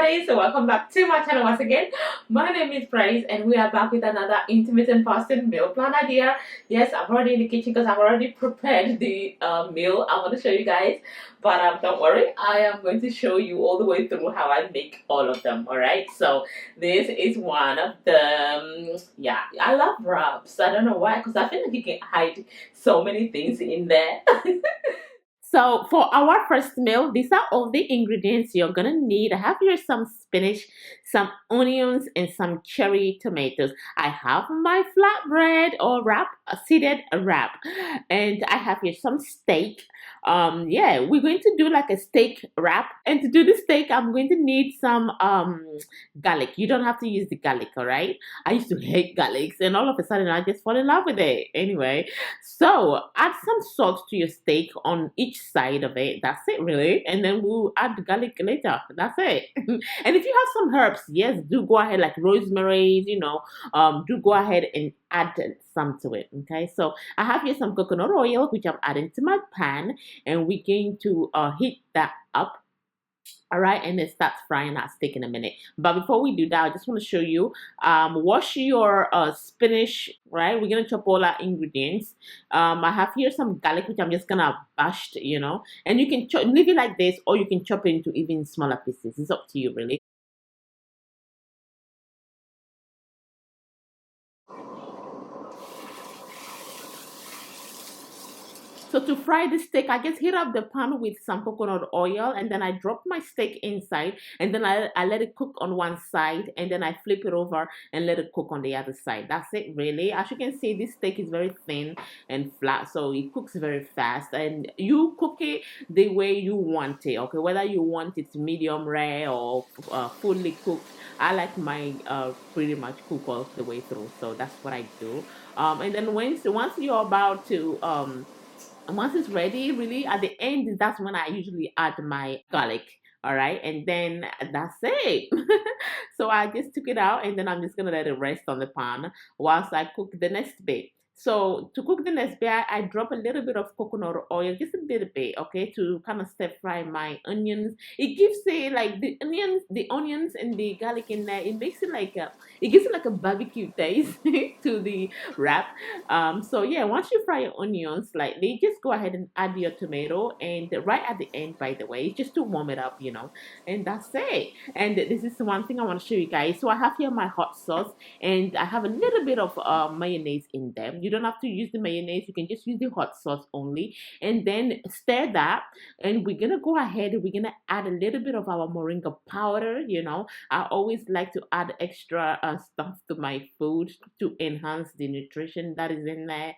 guys, so welcome back to my channel once again. My name is Praise and we are back with another intermittent fasting meal plan idea. Yes, I'm already in the kitchen because I've already prepared the meal I want to show you guys, but don't worry, I am going to show you all the way through how I make all of them. All right, so this is one of them. Yeah, I love wraps. I don't know why, because I feel like you can hide so many things in there. So for our first meal, these are all the ingredients you're gonna need. I have here some spinach, some onions, and some cherry tomatoes. I have my flatbread or wrap, a seeded wrap, and I have here some steak. Yeah, we're going to do like a steak wrap, and to do the steak, I'm going to need some garlic. You don't have to use the garlic, all right? I used to hate garlics, and all of a sudden I just fall in love with it. Anyway, so add some salt to your steak on each side of it. That's it, really. And then we'll add the garlic later. That's it. And if you have some herbs, yes, do go ahead, like rosemary, do go ahead and add some to it. Okay, so I have here some coconut oil, which I'm adding to my pan, and we're going to heat that up. All right, and then start frying that steak in a minute. But before we do that, I just want to show you, wash your spinach, right? We're gonna chop all our ingredients. I have here some garlic, which I'm just gonna bash, and you can leave it like this, or you can chop it into even smaller pieces. It's up to you, really. So to fry the steak, I just heat up the pan with some coconut oil, and then I drop my steak inside, and then I let it cook on one side, and then I flip it over and let it cook on the other side. That's it, really. As you can see, this steak is very thin and flat, so it cooks very fast, and you cook it the way you want it, okay? Whether you want it medium rare or fully cooked. I like mine pretty much cook all the way through, so that's what I do. And then once you're about to once it's ready, really at the end, that's when I usually add my garlic. All right, and then that's it. So I just took it out, and then I'm just gonna let it rest on the pan whilst I cook the next bit. So to cook the next bit, I drop a little bit of coconut oil, just a little bit, okay, to kind of stir fry my onions. It gives it like the onions and the garlic in there. It makes it like it gives it like a barbecue taste to the wrap. So yeah, once you fry your onions slightly, just go ahead and add your tomato, and right at the end, by the way, just to warm it up, and that's it. And this is one thing I want to show you guys. So I have here my hot sauce, and I have a little bit of mayonnaise in there. You don't have to use the mayonnaise, you can just use the hot sauce only, and then stir that. And we're gonna go ahead, we're gonna add a little bit of our moringa powder. I always like to add extra stuff to my food to enhance the nutrition that is in there.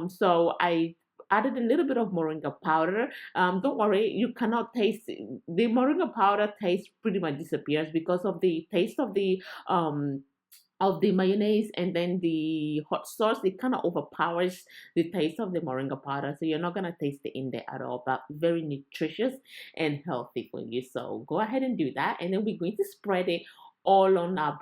So I added a little bit of moringa powder. Don't worry, you cannot taste the moringa powder. Taste pretty much disappears because of the taste of the mayonnaise, and then the hot sauce, it kind of overpowers the taste of the moringa powder, so you're not gonna taste it in there at all, but very nutritious and healthy for you. So go ahead and do that, and then we're going to spread it all on our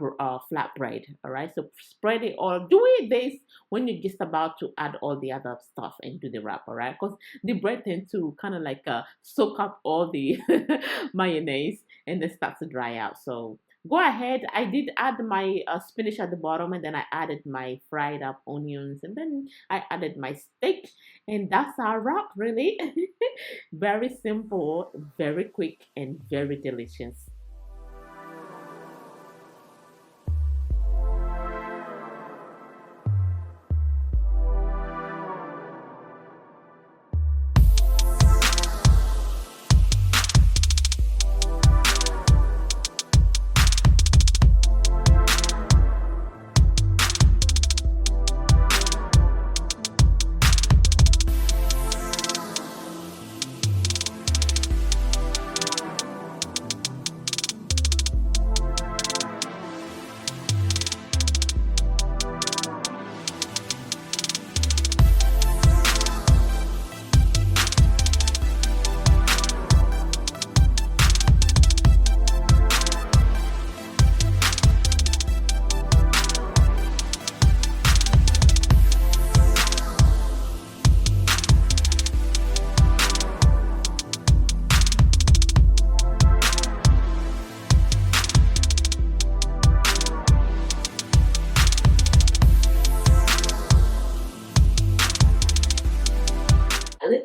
flatbread. All right, so spread it all. Do it this when you're just about to add all the other stuff into the wrap, all right? Because the bread tends to kind of like soak up all the mayonnaise, and then start to dry out. So go ahead. I did add my spinach at the bottom, and then I added my fried up onions, and then I added my steak, and that's our wrap, really. Very simple, very quick, and very delicious.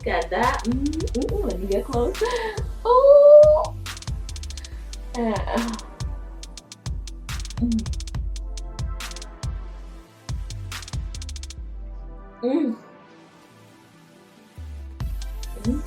at that. Let me get close. Oh. Mm. Mm. Mm.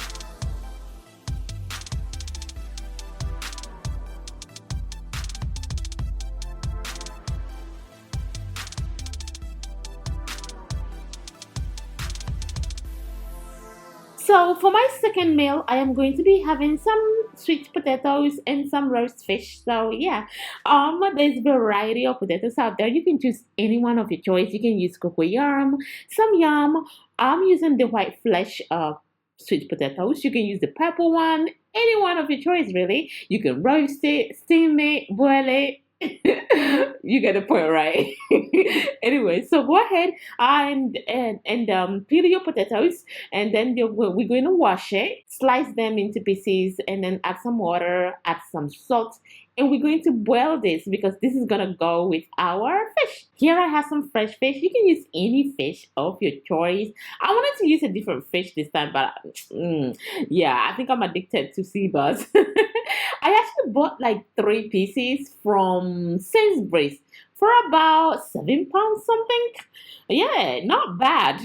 So for my second meal, I am going to be having some sweet potatoes and some roast fish. So yeah, there's a variety of potatoes out there. You can choose any one of your choice. You can use cocoyam, some yam. I'm using the white flesh sweet potatoes. You can use the purple one, any one of your choice really. You can roast it, steam it, boil it. You get the point, right? Anyway, so go ahead and peel your potatoes, and then we're going to wash it, slice them into pieces, and then add some water, add some salt, and we're going to boil this because this is gonna go with our fish. Here I have some fresh fish. You can use any fish of your choice. I wanted to use a different fish this time, but yeah, I think I'm addicted to sea bass. I actually bought like 3 pieces from Sainsbury's for about £7 something. Yeah, not bad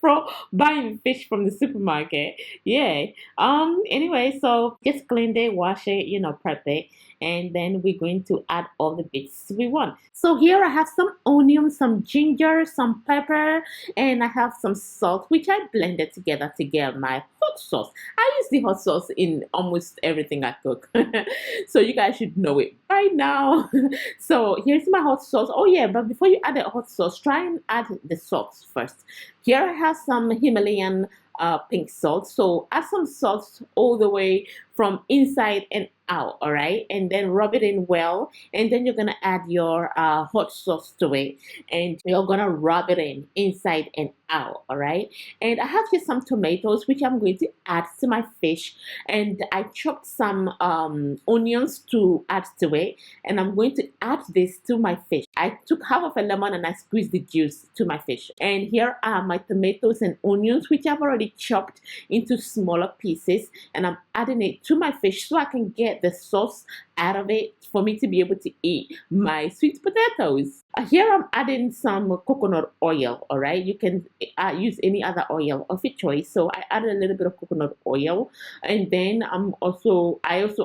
for buying fish from the supermarket. Yeah. Anyway, so just clean it, wash it, prep it, and then we're going to add all the bits we want. So here I have some onion, some ginger, some pepper, and I have some salt, which I blended together to get my hot sauce. I use the hot sauce in almost everything I cook. So you guys should know it right now. So here's my hot sauce. Oh yeah, but before you add the hot sauce, try and add the salt first. Here I have some Himalayan pink salt. So add some salt all the way from inside and out, all right, and then rub it in well, and then you're gonna add your hot sauce to it, and you're gonna rub it in inside and out, all right. And I have here some tomatoes which I'm going to add to my fish, and I chopped some onions to add to it, and I'm going to add this to my fish. I took half of a lemon and I squeezed the juice to my fish, and here are my tomatoes and onions which I've already chopped into smaller pieces, and I'm adding it to my fish so I can get the sauce out of it for me to be able to eat my sweet potatoes. Here I'm adding some coconut oil, all right. You can use any other oil of your choice. So I added a little bit of coconut oil, and then I also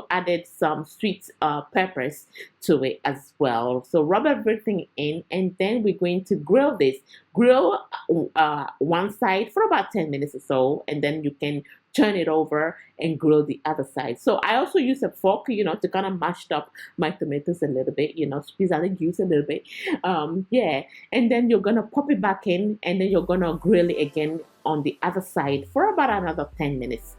added some sweet peppers to it as well. So rub everything in, and then we're going to grill this. Grill one side for about 10 minutes or so, and then you can turn it over and grill the other side. So I also use a fork, to kind of mash up my tomatoes a little bit, squeeze out the juice a little bit. Yeah, and then you're gonna pop it back in, and then you're gonna grill it again on the other side for about another 10 minutes.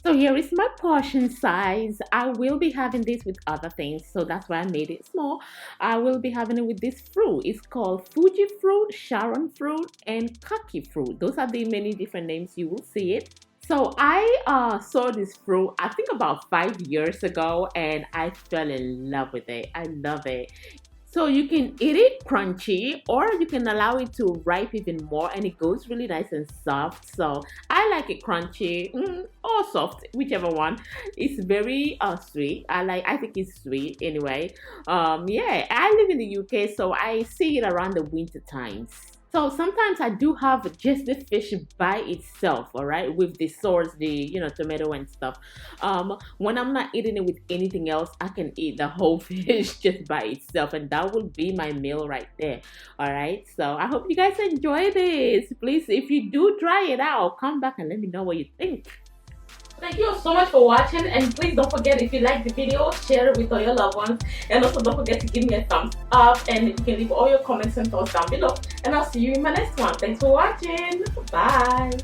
So here is my portion size. I will be having this with other things, so that's why I made it small. I will be having it with this fruit. It's called Fuji fruit, Sharon fruit, and Kaki fruit. Those are the many different names. You will see it. So I saw this fruit, I think about 5 years ago, and I fell in love with it. I love it. So you can eat it crunchy, or you can allow it to ripe even more, and it goes really nice and soft. So I like it crunchy or soft, whichever one. It's very sweet. I think it's sweet anyway. Yeah, I live in the UK, so I see it around the winter times. So sometimes I do have just the fish by itself, all right, with the sauce, the tomato and stuff. When I'm not eating it with anything else, I can eat the whole fish just by itself, and that will be my meal right there. All right, so I hope you guys enjoy this. Please, if you do try it out, come back and let me know what you think. Thank you so much for watching, and please don't forget, if you like the video, share it with all your loved ones, and also don't forget to give me a thumbs up, and you can leave all your comments and thoughts down below, and I'll see you in my next one. Thanks for watching. Bye.